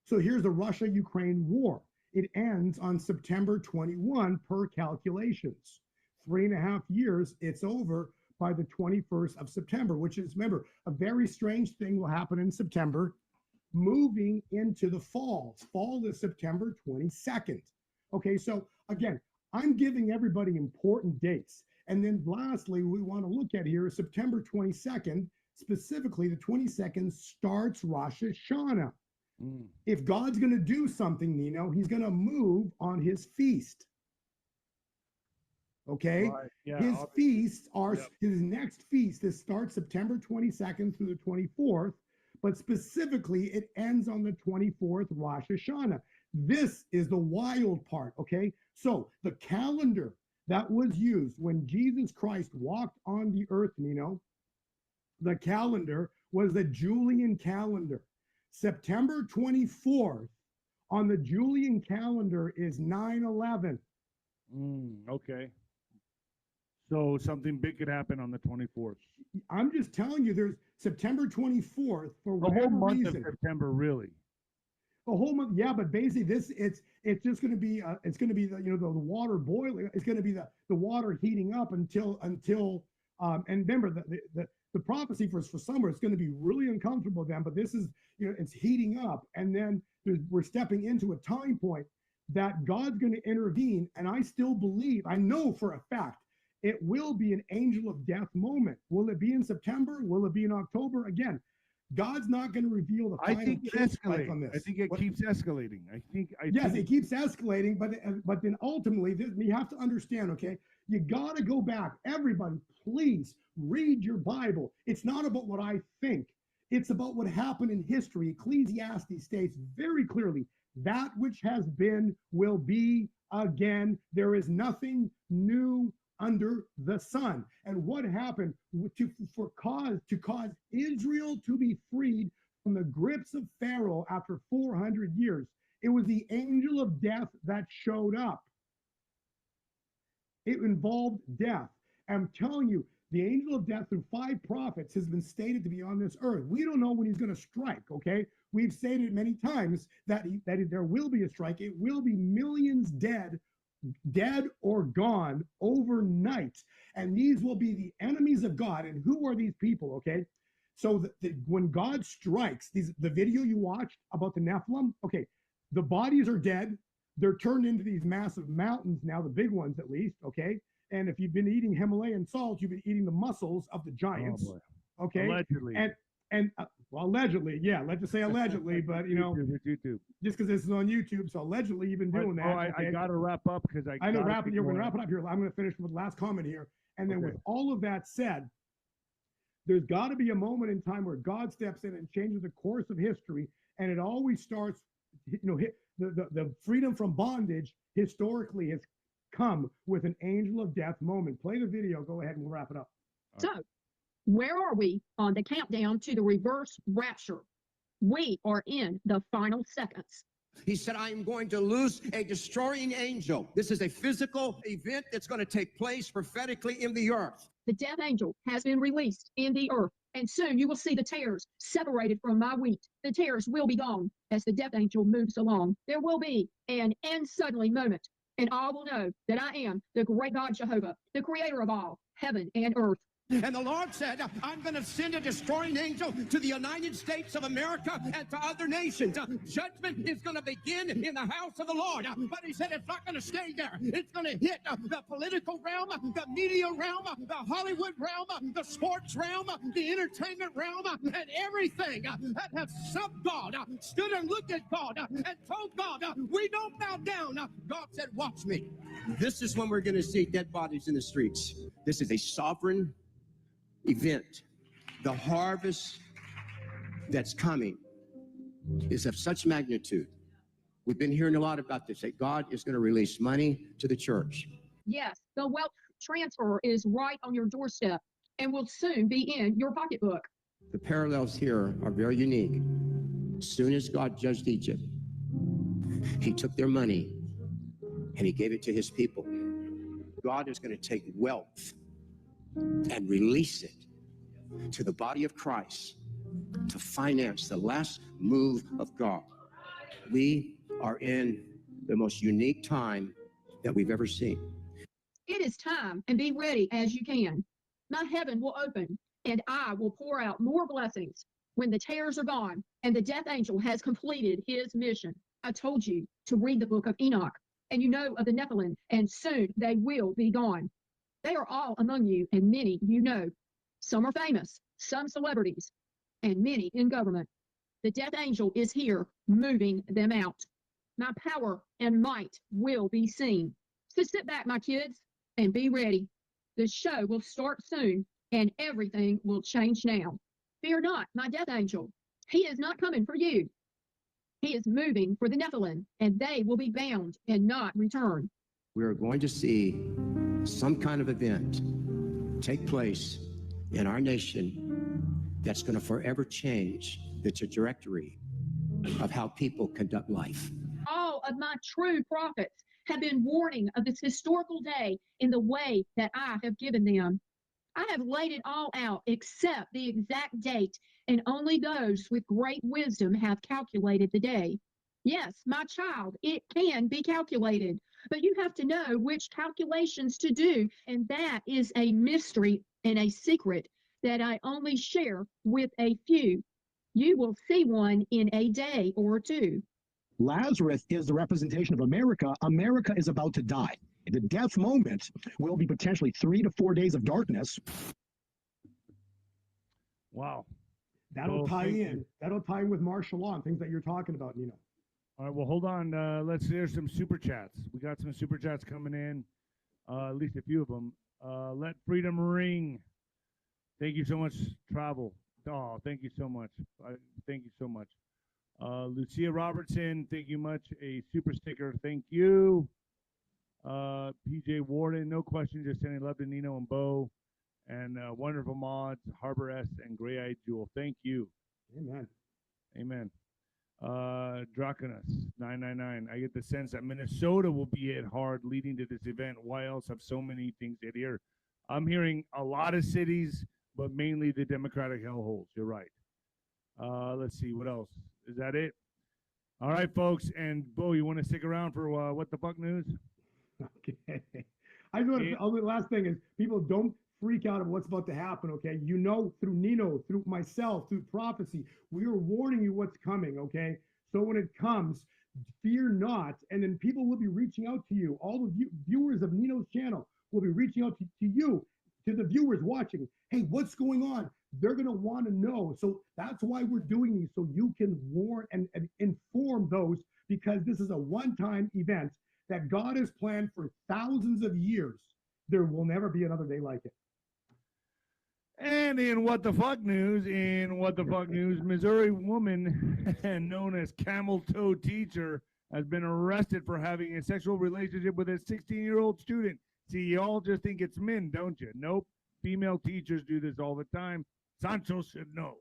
So here's the Russia-Ukraine war. It ends on September 21 per calculations. 3.5 years, it's over by the 21st of September, which is, remember, a very strange thing will happen in September, moving into the fall. Fall is September 22nd. Okay, so again, I'm giving everybody important dates. And then lastly, we want to look at here is September 22nd, specifically the 22nd starts Rosh Hashanah. If God's going to do something, Nino, he's going to move on his feast. Okay? Right. Yeah, his obviously. feasts are his next feast. This starts September 22nd through the 24th, but specifically it ends on the 24th Rosh Hashanah. This is the wild part, okay? So the calendar that was used when Jesus Christ walked on the earth, Nino, the calendar was the Julian calendar. September 24th on the Julian calendar is 9/11. Okay. So something big could happen on the 24th. I'm just telling you, there's September 24th for The whole whatever month reason. of September, really. The whole month, yeah, but basically it's just going to be it's going to be the the water boiling. It's going to be the water heating up until and remember the prophecy for summer, it's going to be really uncomfortable then, but this is it's heating up, and then we're stepping into a time point that God's going to intervene, and I still believe, I know for a fact, it will be an angel of death moment. Will it be in September? Will it be in October? Again, God's not going to reveal the final kill strike on this. I think it keeps escalating. Yes, it keeps escalating, but then ultimately, you have to understand, okay? You got to go back. Everybody, please read your Bible. It's not about what I think. It's about what happened in history. Ecclesiastes states very clearly, that which has been will be again. There is nothing new under the sun. And what happened to cause Israel to be freed from the grips of Pharaoh after 400 years? It was the angel of death that showed up. It involved death. I'm telling you, the angel of death through 5 prophets has been stated to be on this earth. We don't know when he's going to strike, okay? We've stated many times that there will be a strike. It will be millions dead or gone overnight. And these will be the enemies of God. And who are these people, okay? So when God strikes, the video you watched about the Nephilim, okay, the bodies are dead. They're turned into these massive mountains now, the big ones at least, okay? And if you've been eating Himalayan salt, you've been eating the muscles of the giants, okay? Allegedly. Well, allegedly, yeah, let's just say allegedly, but YouTube. Just because this is on YouTube, so allegedly you've been doing that. I got to wrap up because I know you're going to wrap it up here. I'm going to finish with the last comment here. And then with all of that said, there's got to be a moment in time where God steps in and changes the course of history. And it always starts, the freedom from bondage historically has come with an angel of death moment. Play the video. Go ahead and we'll wrap it up. So, where are we on the countdown to the reverse rapture? We are in the final seconds. He said, I am going to loose a destroying angel. This is a physical event that's going to take place prophetically in the earth. The death angel has been released in the earth, and soon you will see the tares separated from my wheat. The tares will be gone as the death angel moves along. There will be an and suddenly moment, and all will know that I am the great God Jehovah, the creator of all heaven and earth. And the Lord said, I'm going to send a destroying angel to the United States of America and to other nations. Judgment is going to begin in the house of the Lord. But he said it's not going to stay there. It's going to hit the political realm, the media realm, the Hollywood realm, the sports realm, the entertainment realm, and everything that has sub God, stood and looked at God and told God, we don't bow down. God said, watch me. This is when we're going to see dead bodies in the streets. This is a sovereign event. The harvest that's coming is of such magnitude. We've been hearing a lot about this, that God is going to release money to the church. Yes, the wealth transfer is right on your doorstep and will soon be in your pocketbook. The parallels here are very unique. As soon as God judged Egypt, he took their money and he gave it to his people. God is going to take wealth and release it to the body of Christ to finance the last move of God. We are in the most unique time that we've ever seen. It is time, and be ready as you can. My heaven will open, and I will pour out more blessings when the terrors are gone and the death angel has completed his mission. I told you to read the book of Enoch, and you know of the Nephilim, and soon they will be gone. They are all among you, and many you know. Some are famous, some celebrities, and many in government. The death angel is here, moving them out. My power and might will be seen. So sit back, my kids, and be ready. The show will start soon, and everything will change now. Fear not, my death angel. He is not coming for you. He is moving for the Nephilim, and they will be bound and not return. We are going to see some kind of event take place in our nation that's going to forever change the trajectory of how people conduct life. All of my true prophets have been warning of this historical day in the way that I have given them. I have laid it all out except the exact date, and only those with great wisdom have calculated the day. Yes, my child, it can be calculated, but you have to know which calculations to do, and that is a mystery and a secret that I only share with a few. You will see one in a day or two. Lazarus is the representation of America. America is about to die. The death moment will be potentially 3 to 4 days of darkness. Wow. That'll tie in. That'll tie in with martial law and things that you're talking about, Nino. All right, well, hold on. Let's hear some super chats. We got some super chats coming in, at least a few of them. Let freedom ring. Thank you so much, Travel. Oh, thank you so much. Thank you so much. Lucia Robertson, thank you much. A super sticker, thank you. PJ Warden, no question, just sending love to Nino and Bo. And wonderful mods, Harbor S and Gray Eyed Jewel. Thank you. Amen. Amen. Draconis 999. I get the sense that Minnesota will be hit hard leading to this event. Why else have so many things hit here? I'm hearing a lot of cities, but mainly the Democratic hellholes. You're right. Let's see what else. Is that it? All right, folks. And Bo, you want to stick around for what the fuck news? Okay. I just want to. The last thing is people don't freak out of what's about to happen. Okay, you know, through Nino, through myself, through prophecy, we are warning you what's coming. Okay, so when it comes, fear not, and then people will be reaching out to you. All the viewers of Nino's channel will be reaching out to you, to the viewers watching. Hey, what's going on? They're going to want to know. So that's why we're doing these, so you can warn and inform those, because this is a one-time event that God has planned for thousands of years. There will never be another day like it. And in what the fuck news, Missouri woman known as Camel Toe Teacher has been arrested for having a sexual relationship with a 16-year-old student. See, you all just think it's men, don't you? Nope. Female teachers do this all the time. Sancho should know.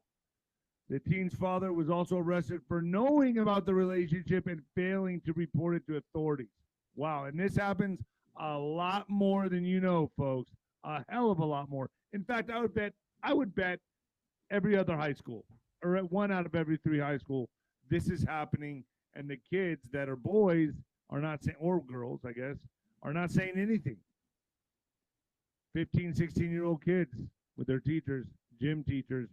The teen's father was also arrested for knowing about the relationship and failing to report it to authorities. Wow, and this happens a lot more than you know, folks. A hell of a lot more. In fact, I would bet every other high school, or at 1 out of every 3 high school, this is happening, and the kids that are boys are not saying, or girls, I guess, are not saying anything. 15, 16-year-old kids with their teachers, gym teachers.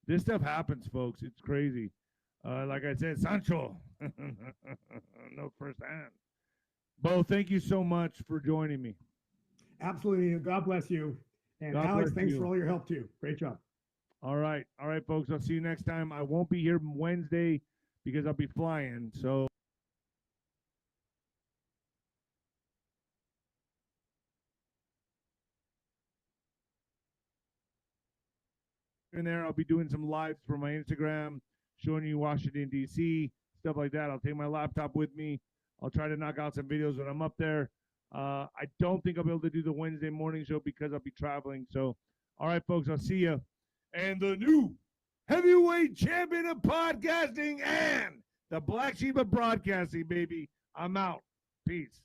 This stuff happens, folks. It's crazy. Like I said, Sancho, no firsthand. Bo, thank you so much for joining me. Absolutely. God bless you. And God Alex, bless thanks you. for all your help too. Great job. All right, folks. I'll see you next time. I won't be here Wednesday because I'll be flying. So. In there, I'll be doing some lives for my Instagram, showing you Washington, D.C., stuff like that. I'll take my laptop with me. I'll try to knock out some videos when I'm up there. I don't think I'll be able to do the Wednesday morning show because I'll be traveling. So, all right, folks, I'll see you. And the new heavyweight champion of podcasting and the Black Sheep of broadcasting, baby. I'm out. Peace.